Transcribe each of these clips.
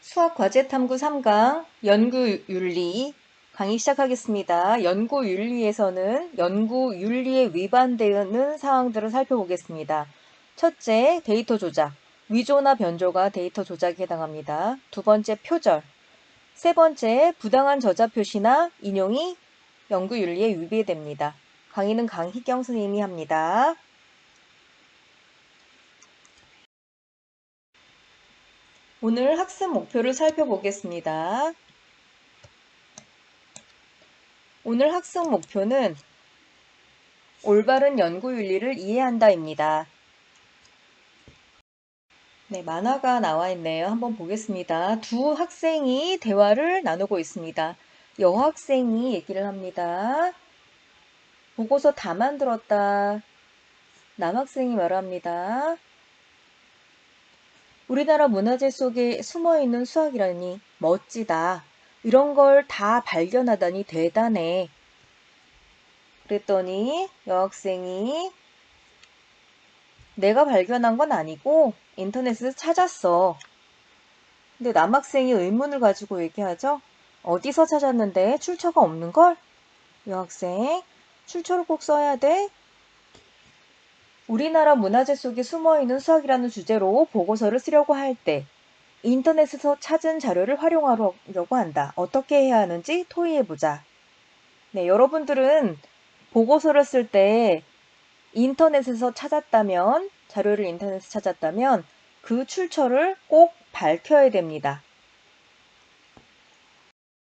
수학과제탐구 3강 연구윤리 강의 시작하겠습니다. 연구윤리에서는 연구윤리에 위반되는 사항들을 살펴보겠습니다. 첫째, 데이터 조작. 위조나 변조가 데이터 조작에 해당합니다. 두 번째, 표절. 세 번째, 부당한 저자 표시나 인용이 연구윤리에 위배됩니다. 강의는 강희경 선생님이 합니다. 오늘 학습 목표를 살펴보겠습니다. 오늘 학습 목표는 올바른 연구윤리를 이해한다입니다. 네, 만화가 나와 있네요. 한번 보겠습니다. 두 학생이 대화를 나누고 있습니다. 여학생이 얘기를 합니다. 보고서 다 만들었다. 남학생이 말합니다. 우리나라 문화재 속에 숨어있는 수학이라니 멋지다. 이런 걸 다 발견하다니 대단해. 그랬더니 여학생이 내가 발견한 건 아니고 인터넷에서 찾았어. 근데 남학생이 의문을 가지고 얘기하죠. 어디서 찾았는데 출처가 없는걸? 여학생, 출처를 꼭 써야 돼? 우리나라 문화재 속에 숨어있는 수학이라는 주제로 보고서를 쓰려고 할 때 인터넷에서 찾은 자료를 활용하려고 한다. 어떻게 해야 하는지 토의해보자. 네, 여러분들은 보고서를 쓸 때 인터넷에서 찾았다면, 자료를 인터넷에서 찾았다면 그 출처를 꼭 밝혀야 됩니다.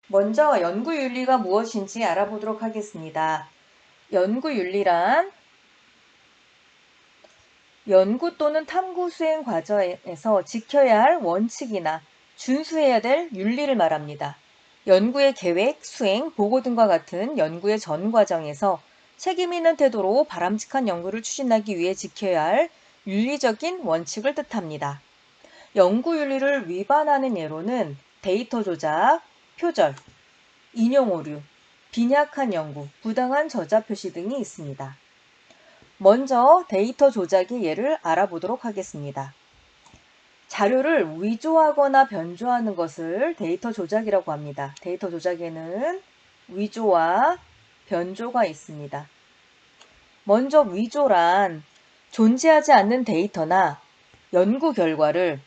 먼저 연구윤리가 무엇인지 알아보도록 하겠습니다. 연구윤리란 연구 또는 탐구 수행 과정에서 지켜야 할 원칙이나 준수해야 될 윤리를 말합니다. 연구의 계획, 수행, 보고 등과 같은 연구의 전 과정에서 책임 있는 태도로 바람직한 연구를 추진하기 위해 지켜야 할 윤리적인 원칙을 뜻합니다. 연구윤리를 위반하는 예로는 데이터 조작, 표절, 인용 오류, 빈약한 연구, 부당한 저자 표시 등이 있습니다. 먼저 데이터 조작의 예를 알아보도록 하겠습니다. 자료를 위조하거나 변조하는 것을 데이터 조작이라고 합니다. 데이터 조작에는 위조와 변조가 있습니다. 먼저 위조란 존재하지 않는 데이터나 연구 결과를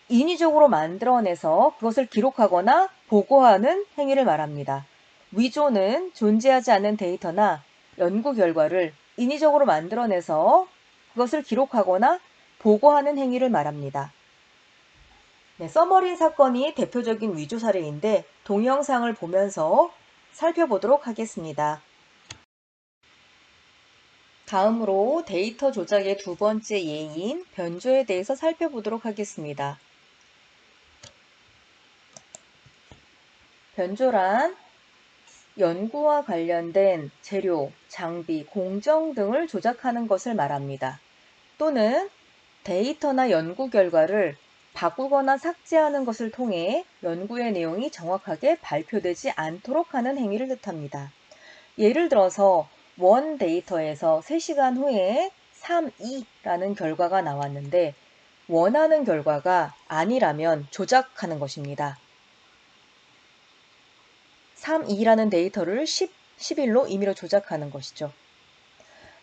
인위적으로 만들어내서 그것을 기록하거나 보고하는 행위를 말합니다. 위조는 존재하지 않는 데이터나 연구 결과를 인위적으로 만들어내서 그것을 기록하거나 보고하는 행위를 말합니다. 네, 써머린 사건이 대표적인 위조 사례인데 동영상을 보면서 살펴보도록 하겠습니다. 다음으로 데이터 조작의 두 번째 예인 변조에 대해서 살펴보도록 하겠습니다. 변조란 연구와 관련된 재료, 장비, 공정 등을 조작하는 것을 말합니다. 또는 데이터나 연구 결과를 바꾸거나 삭제하는 것을 통해 연구의 내용이 정확하게 발표되지 않도록 하는 행위를 뜻합니다. 예를 들어서 원 데이터에서 3시간 후에 3,2라는 결과가 나왔는데 원하는 결과가 아니라면 조작하는 것입니다. 3,2라는 데이터를 11로 임의로 조작하는 것이죠.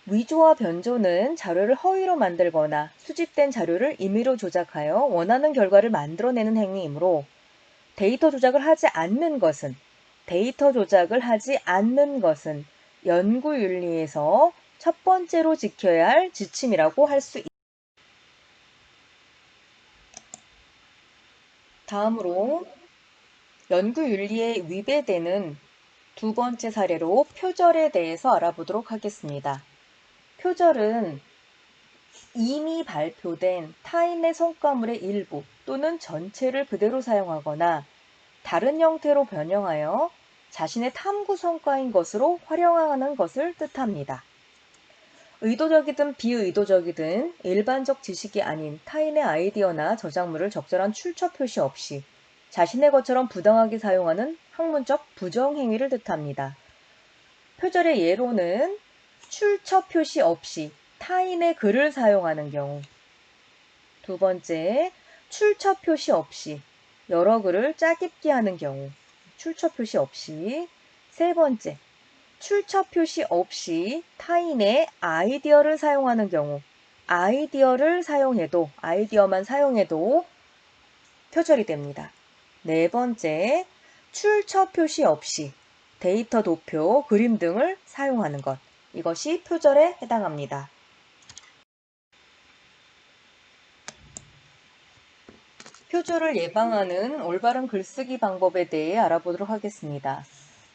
위조와 변조는 자료를 허위로 만들거나 수집된 자료를 임의로 조작하여 원하는 결과를 만들어내는 행위이므로 데이터 조작을 하지 않는 것은 연구윤리에서 첫 번째로 지켜야 할 지침이라고 할 수 있습니다. 다음으로 연구윤리에 위배되는 두 번째 사례로 표절에 대해서 알아보도록 하겠습니다. 표절은 이미 발표된 타인의 성과물의 일부 또는 전체를 그대로 사용하거나 다른 형태로 변형하여 자신의 탐구 성과인 것으로 활용하는 것을 뜻합니다. 의도적이든 비의도적이든 일반적 지식이 아닌 타인의 아이디어나 저작물을 적절한 출처 표시 없이 자신의 것처럼 부당하게 사용하는 학문적 부정행위를 뜻합니다. 표절의 예로는 출처 표시 없이 타인의 글을 사용하는 경우. 두 번째, 출처 표시 없이 여러 글을 짜깁기 하는 경우, 출처 표시 없이. 세 번째, 출처 표시 없이 타인의 아이디어를 사용하는 경우, 아이디어만 사용해도 표절이 됩니다. 네 번째, 출처 표시 없이 데이터 도표, 그림 등을 사용하는 것. 이것이 표절에 해당합니다. 표절을 예방하는 올바른 글쓰기 방법에 대해 알아보도록 하겠습니다.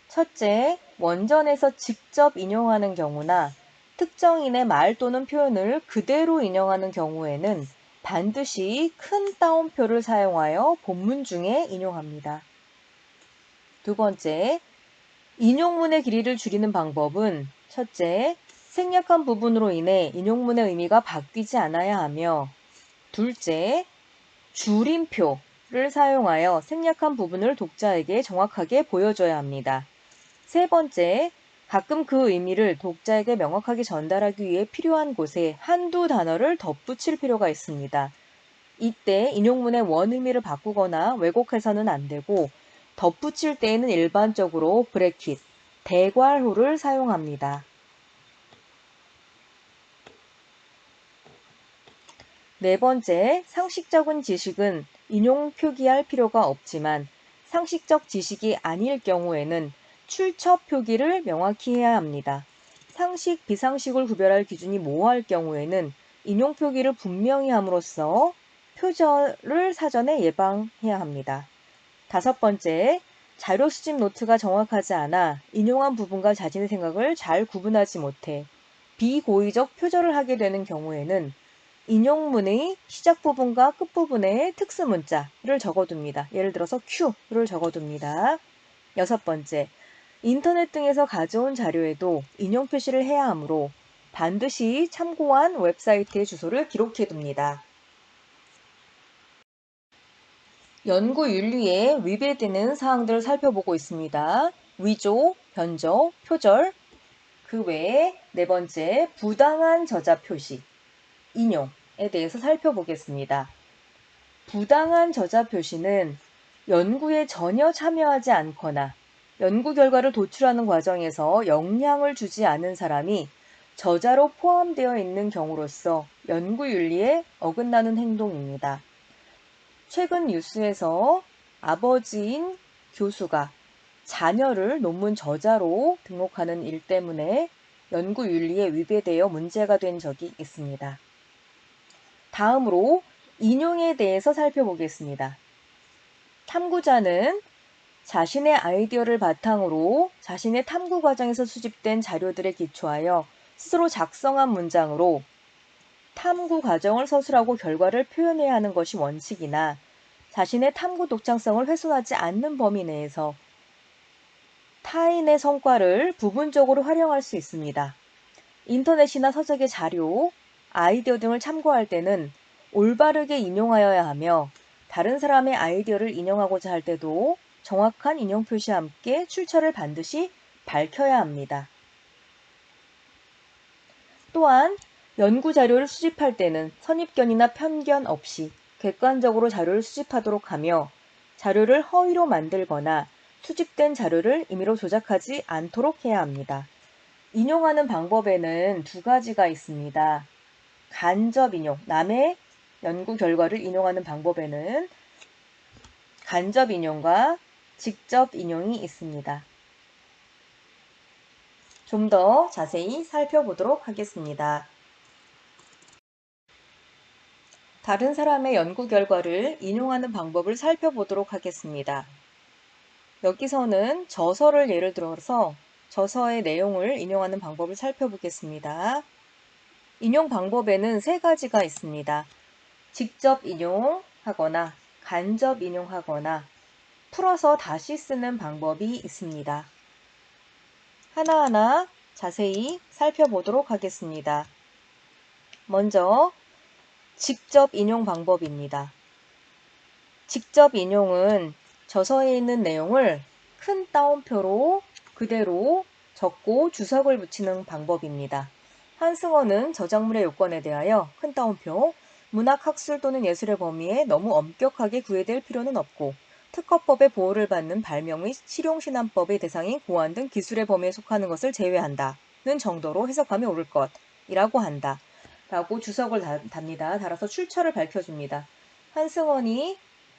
첫째, 원전에서 직접 인용하는 경우나 특정인의 말 또는 표현을 그대로 인용하는 경우에는 반드시 큰 따옴표를 사용하여 본문 중에 인용합니다. 두 번째, 인용문의 길이를 줄이는 방법은 첫째, 생략한 부분으로 인해 인용문의 의미가 바뀌지 않아야 하며, 둘째, 줄임표를 사용하여 생략한 부분을 독자에게 정확하게 보여줘야 합니다. 세 번째, 가끔 그 의미를 독자에게 명확하게 전달하기 위해 필요한 곳에 한두 단어를 덧붙일 필요가 있습니다. 이때 인용문의 원의미를 바꾸거나 왜곡해서는 안 되고, 덧붙일 때에는 일반적으로 브래킷, 대괄호를 사용합니다. 네 번째, 상식적인 지식은 인용 표기할 필요가 없지만 상식적 지식이 아닐 경우에는 출처 표기를 명확히 해야 합니다. 상식, 비상식을 구별할 기준이 모호할 경우에는 인용 표기를 분명히 함으로써 표절을 사전에 예방해야 합니다. 다섯 번째, 자료 수집 노트가 정확하지 않아 인용한 부분과 자신의 생각을 잘 구분하지 못해 비고의적 표절을 하게 되는 경우에는 인용문의 시작 부분과 끝 부분에 특수 문자를 적어둡니다. 예를 들어서 Q를 적어둡니다. 여섯 번째, 인터넷 등에서 가져온 자료에도 인용 표시를 해야 하므로 반드시 참고한 웹사이트의 주소를 기록해둡니다. 연구 윤리에 위배되는 사항들을 살펴보고 있습니다. 위조, 변조, 표절, 그 외에 네 번째, 부당한 저자 표시, 인용에 대해서 살펴보겠습니다. 부당한 저자 표시는 연구에 전혀 참여하지 않거나 연구 결과를 도출하는 과정에서 영향을 주지 않은 사람이 저자로 포함되어 있는 경우로서 연구 윤리에 어긋나는 행동입니다. 최근 뉴스에서 아버지인 교수가 자녀를 논문 저자로 등록하는 일 때문에 연구 윤리에 위배되어 문제가 된 적이 있습니다. 다음으로 인용에 대해서 살펴보겠습니다. 탐구자는 자신의 아이디어를 바탕으로 자신의 탐구 과정에서 수집된 자료들에 기초하여 스스로 작성한 문장으로 탐구 과정을 서술하고 결과를 표현해야 하는 것이 원칙이나 자신의 탐구 독창성을 훼손하지 않는 범위 내에서 타인의 성과를 부분적으로 활용할 수 있습니다. 인터넷이나 서적의 자료, 아이디어 등을 참고할 때는 올바르게 인용하여야 하며 다른 사람의 아이디어를 인용하고자 할 때도 정확한 인용 표시와 함께 출처를 반드시 밝혀야 합니다. 또한 연구 자료를 수집할 때는 선입견이나 편견 없이 객관적으로 자료를 수집하도록 하며 자료를 허위로 만들거나 수집된 자료를 임의로 조작하지 않도록 해야 합니다. 인용하는 방법에는 두 가지가 있습니다. 간접 인용, 남의 연구 결과를 인용하는 방법에는 간접 인용과 직접 인용이 있습니다. 좀 더 자세히 살펴보도록 하겠습니다. 다른 사람의 연구 결과를 인용하는 방법을 살펴보도록 하겠습니다. 여기서는 저서를 예를 들어서 저서의 내용을 인용하는 방법을 살펴보겠습니다. 인용 방법에는 세 가지가 있습니다. 직접 인용하거나 간접 인용하거나 풀어서 다시 쓰는 방법이 있습니다. 하나하나 자세히 살펴보도록 하겠습니다. 먼저 직접 인용 방법입니다. 직접 인용은 저서에 있는 내용을 큰 따옴표로 그대로 적고 주석을 붙이는 방법입니다. 한승원은 저작물의 요건에 대하여 큰 따옴표, 문학, 학술 또는 예술의 범위에 너무 엄격하게 구애될 필요는 없고 특허법의 보호를 받는 발명 및 실용신안법의 대상인 고안 등 기술의 범위에 속하는 것을 제외한다는 정도로 해석하면 옳을 것이라고 한다. 라고 주석을 답니다. 달아서 출처를 밝혀줍니다. 한승원이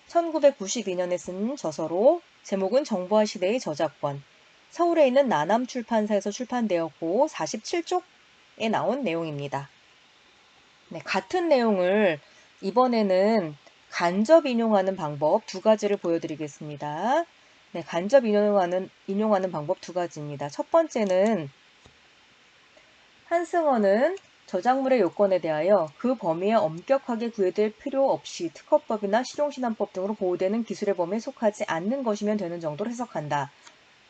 1992년에 쓴 저서로 제목은 정보화 시대의 저작권, 서울에 있는 나남 출판사에서 출판되었고 47쪽에 나온 내용입니다. 네, 같은 내용을 이번에는 간접 인용하는 방법 두 가지를 보여드리겠습니다. 네, 간접 인용하는 방법 두 가지입니다. 첫 번째는 한승원은 저작물의 요건에 대하여 그 범위에 엄격하게 구애될 필요 없이 특허법이나 실용신안법 등으로 보호되는 기술의 범위에 속하지 않는 것이면 되는 정도로 해석한다.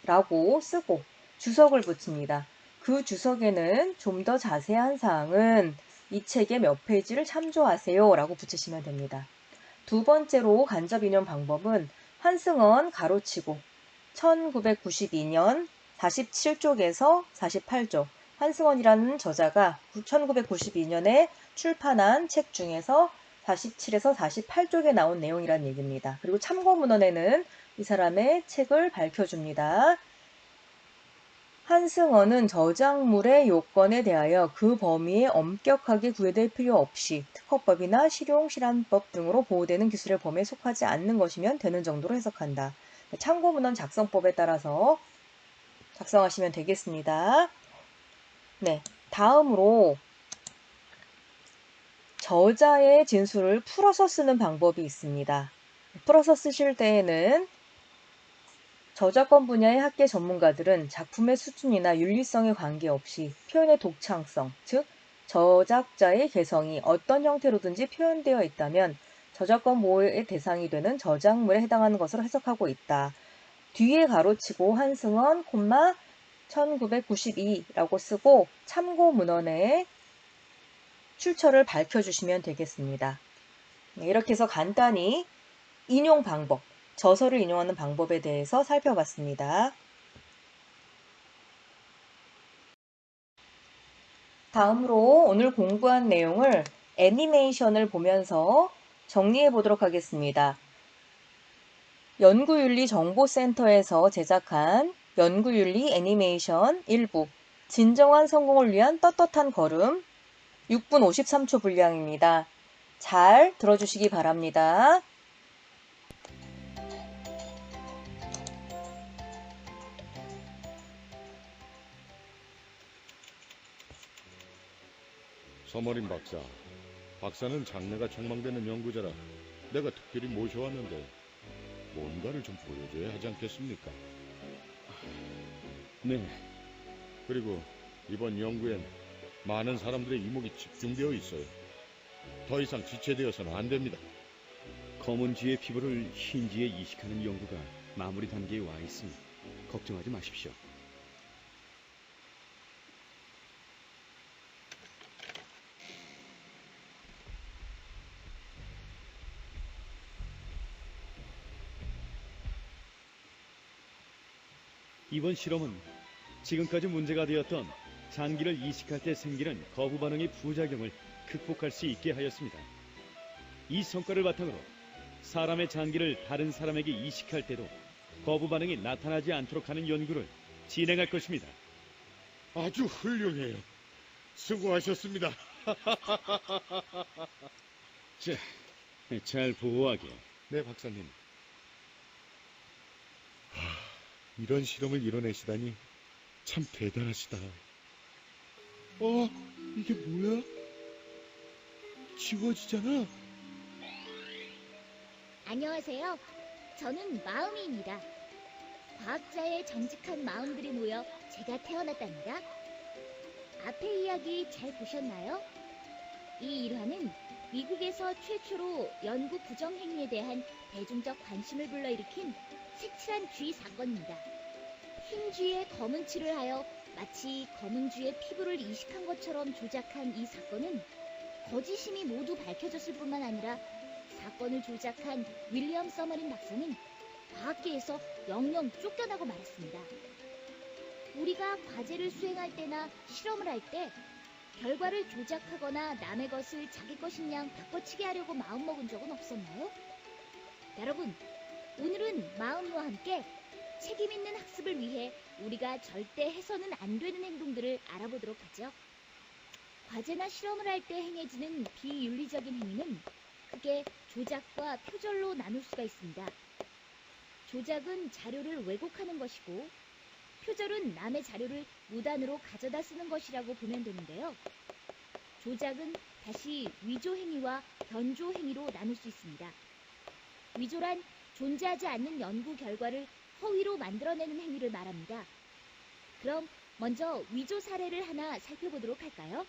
라고 쓰고 주석을 붙입니다. 그 주석에는 좀 더 자세한 사항은 이 책의 몇 페이지를 참조하세요 라고 붙이시면 됩니다. 두 번째로 간접 인용 방법은 한승원 가로치고 1992년 47쪽에서 48쪽 한승원이라는 저자가 1992년에 출판한 책 중에서 47에서 48쪽에 나온 내용이라는 얘기입니다. 그리고 참고문헌에는 이 사람의 책을 밝혀줍니다. 한승원은 저작물의 요건에 대하여 그 범위에 엄격하게 구애될 필요 없이 특허법이나 실용실안법 등으로 보호되는 기술의 범위에 속하지 않는 것이면 되는 정도로 해석한다. 참고문헌 작성법에 따라서 작성하시면 되겠습니다. 네, 다음으로 저자의 진술을 풀어서 쓰는 방법이 있습니다. 풀어서 쓰실 때에는 저작권 분야의 학계 전문가들은 작품의 수준이나 윤리성에 관계없이 표현의 독창성, 즉 저작자의 개성이 어떤 형태로든지 표현되어 있다면 저작권 보호의 대상이 되는 저작물에 해당하는 것으로 해석하고 있다. 뒤에 가로치고 한승원, 1992라고 쓰고 참고 문헌에 출처를 밝혀주시면 되겠습니다. 네, 이렇게 해서 간단히 인용 방법, 저서를 인용하는 방법에 대해서 살펴봤습니다. 다음으로 오늘 공부한 내용을 애니메이션을 보면서 정리해 보도록 하겠습니다. 연구윤리정보센터에서 제작한 연구윤리 애니메이션 일부 진정한 성공을 위한 떳떳한 걸음 6분 53초 분량입니다. 잘 들어주시기 바랍니다. 서머린 박사, 박사는 장래가 촉망되는 연구자라 내가 특별히 모셔왔는데 뭔가를 좀 보여줘야 하지 않겠습니까? 네, 그리고 이번 연구엔 많은 사람들의 이목이 집중되어 있어요. 더 이상 지체되어서는 안 됩니다. 검은 쥐의 피부를 흰 쥐에 이식하는 연구가 마무리 단계에 와 있으니 걱정하지 마십시오. 이번 실험은 지금까지 문제가 되었던 장기를 이식할 때 생기는 거부 반응의 부작용을 극복할 수 있게 하였습니다. 이 성과를 바탕으로 사람의 장기를 다른 사람에게 이식할 때도 거부 반응이 나타나지 않도록 하는 연구를 진행할 것입니다. 아주 훌륭해요. 수고하셨습니다. 자, 잘 보호하게. 네, 박사님. 이런 실험을 이뤄내시다니 참 대단하시다. 이게 뭐야? 지워지잖아. 안녕하세요. 저는 마음이입니다. 과학자의 정직한 마음들이 모여 제가 태어났답니다. 앞의 이야기 잘 보셨나요? 이 일화는 미국에서 최초로 연구 부정행위에 대한 대중적 관심을 불러일으킨 색칠한 쥐 사건입니다. 흰 쥐에 검은 칠을 하여 마치 검은 쥐의 피부를 이식한 것처럼 조작한 이 사건은 거짓임이 모두 밝혀졌을 뿐만 아니라 사건을 조작한 윌리엄 서머린 박사는 과학계에서 영영 쫓겨나고 말았습니다. 우리가 과제를 수행할 때나 실험을 할 때 결과를 조작하거나 남의 것을 자기 것인 양 바꿔치기 하려고 마음먹은 적은 없었나요? 여러분, 오늘은 마음이와 함께 책임 있는 학습을 위해 우리가 절대 해서는 안 되는 행동들을 알아보도록 하죠. 과제나 실험을 할 때 행해지는 비윤리적인 행위는 크게 조작과 표절로 나눌 수가 있습니다. 조작은 자료를 왜곡하는 것이고, 표절은 남의 자료를 무단으로 가져다 쓰는 것이라고 보면 되는데요. 조작은 다시 위조 행위와 변조 행위로 나눌 수 있습니다. 위조란 존재하지 않는 연구 결과를 허위로 만들어내는 행위를 말합니다. 그럼 먼저 위조 사례를 하나 살펴보도록 할까요?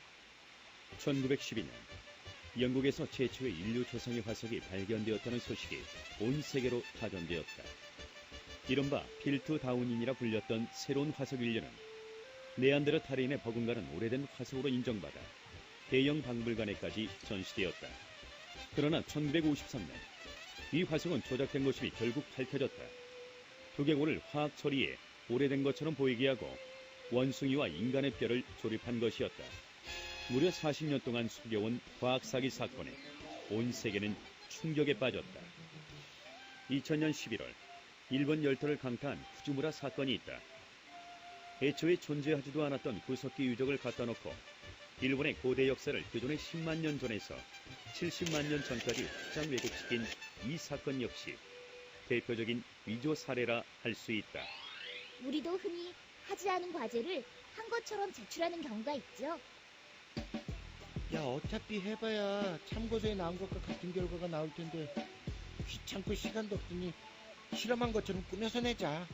1912년 영국에서 최초의 인류 조상의 화석이 발견되었다는 소식이 온 세계로 파전되었다. 이른바 필투 다운인이라 불렸던 새로운 화석 인류는 네안데르탈인의 버금가는 오래된 화석으로 인정받아 대형 박물관에까지 전시되었다. 그러나 1953년 이 화석은 조작된 것임이 결국 밝혀졌다. 두개골을 화학 처리해 오래된 것처럼 보이게 하고 원숭이와 인간의 뼈를 조립한 것이었다. 무려 40년 동안 숨겨온 과학 사기 사건에 온 세계는 충격에 빠졌다. 2000년 11월 일본 열도를 강타한 후지무라 사건이 있다. 애초에 존재하지도 않았던 구석기 유적을 갖다 놓고 일본의 고대 역사를 기존의 10만 년 전에서 70만 년 전까지 확장 왜곡시킨 이 사건 역시 대표적인 위조 사례라 할 수 있다. 우리도 흔히 하지 않은 과제를 한 것처럼 제출하는 경우가 있죠. 야, 어차피 해봐야 참고서에 나온 것과 같은 결과가 나올 텐데 귀찮고 시간도 없으니 실험한 것처럼 꾸며서 내자.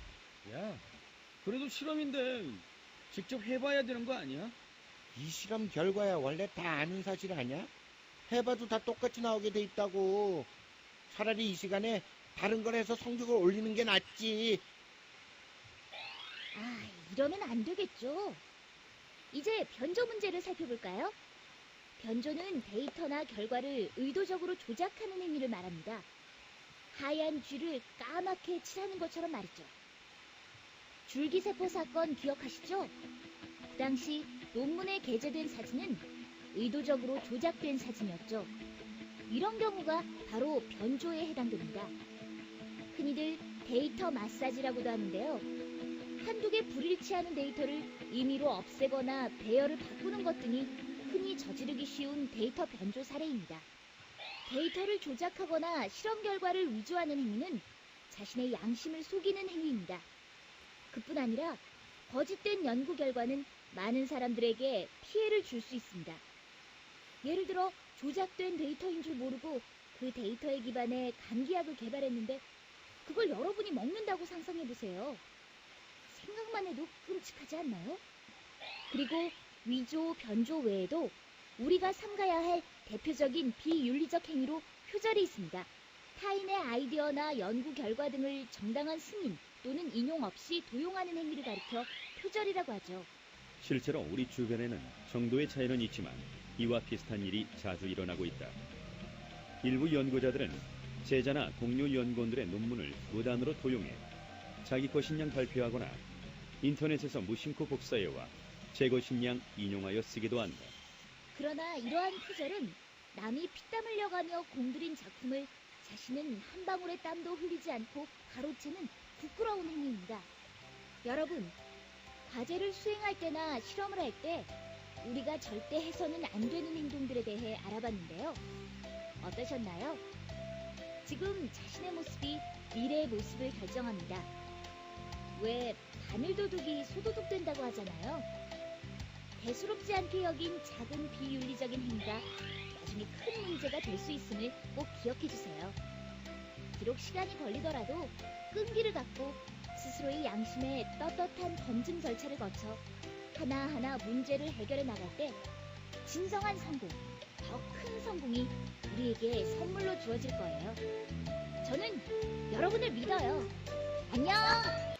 야, 그래도 실험인데 직접 해봐야 되는 거 아니야? 이 실험 결과야 원래 다 아는 사실 아니야? 해봐도 다 똑같이 나오게 돼 있다고. 차라리 이 시간에 다른 걸 해서 성적을 올리는 게 낫지. 이러면 안 되겠죠. 이제 변조 문제를 살펴볼까요? 변조는 데이터나 결과를 의도적으로 조작하는 행위를 말합니다. 하얀 쥐를 까맣게 칠하는 것처럼 말이죠. 줄기세포 사건 기억하시죠? 그 당시 논문에 게재된 사진은 의도적으로 조작된 사진이었죠. 이런 경우가 바로 변조에 해당됩니다. 흔히들 데이터 마사지라고도 하는데요. 한두 개 불일치하는 데이터를 임의로 없애거나 배열을 바꾸는 것 등이 흔히 저지르기 쉬운 데이터 변조 사례입니다. 데이터를 조작하거나 실험 결과를 위조하는 행위는 자신의 양심을 속이는 행위입니다. 그뿐 아니라 거짓된 연구 결과는 많은 사람들에게 피해를 줄 수 있습니다. 예를 들어 조작된 데이터인 줄 모르고 그 데이터에 기반해 감기약을 개발했는데 그걸 여러분이 먹는다고 상상해보세요. 생각만 해도 끔찍하지 않나요? 그리고 위조, 변조 외에도 우리가 삼가야 할 대표적인 비윤리적 행위로 표절이 있습니다. 타인의 아이디어나 연구 결과 등을 정당한 승인 또는 인용 없이 도용하는 행위를 가리켜 표절이라고 하죠. 실제로 우리 주변에는 정도의 차이는 있지만 이와 비슷한 일이 자주 일어나고 있다. 일부 연구자들은 제자나 동료 연구원들의 논문을 무단으로 도용해 자기 것인 양 발표하거나 인터넷에서 무심코 복사해와 제 것인 양 인용하여 쓰기도 한다. 그러나 이러한 표절은 남이 피땀 흘려가며 공들인 작품을 자신은 한 방울의 땀도 흘리지 않고 가로채는 부끄러운 행위입니다. 여러분, 과제를 수행할 때나 실험을 할 때 우리가 절대 해서는 안 되는 행동들에 대해 알아봤는데요. 어떠셨나요? 지금 자신의 모습이 미래의 모습을 결정합니다. 왜 바늘도둑이 소도둑된다고 하잖아요. 대수롭지 않게 여긴 작은 비윤리적인 행위가 나중에 큰 문제가 될 수 있음을 꼭 기억해주세요. 비록 시간이 걸리더라도 끈기를 갖고 스스로의 양심에 떳떳한 검증 절차를 거쳐 하나하나 문제를 해결해 나갈 때 진정한 성공, 더 큰 성공이 우리에게 선물로 주어질 거예요. 저는 여러분을 믿어요. 안녕!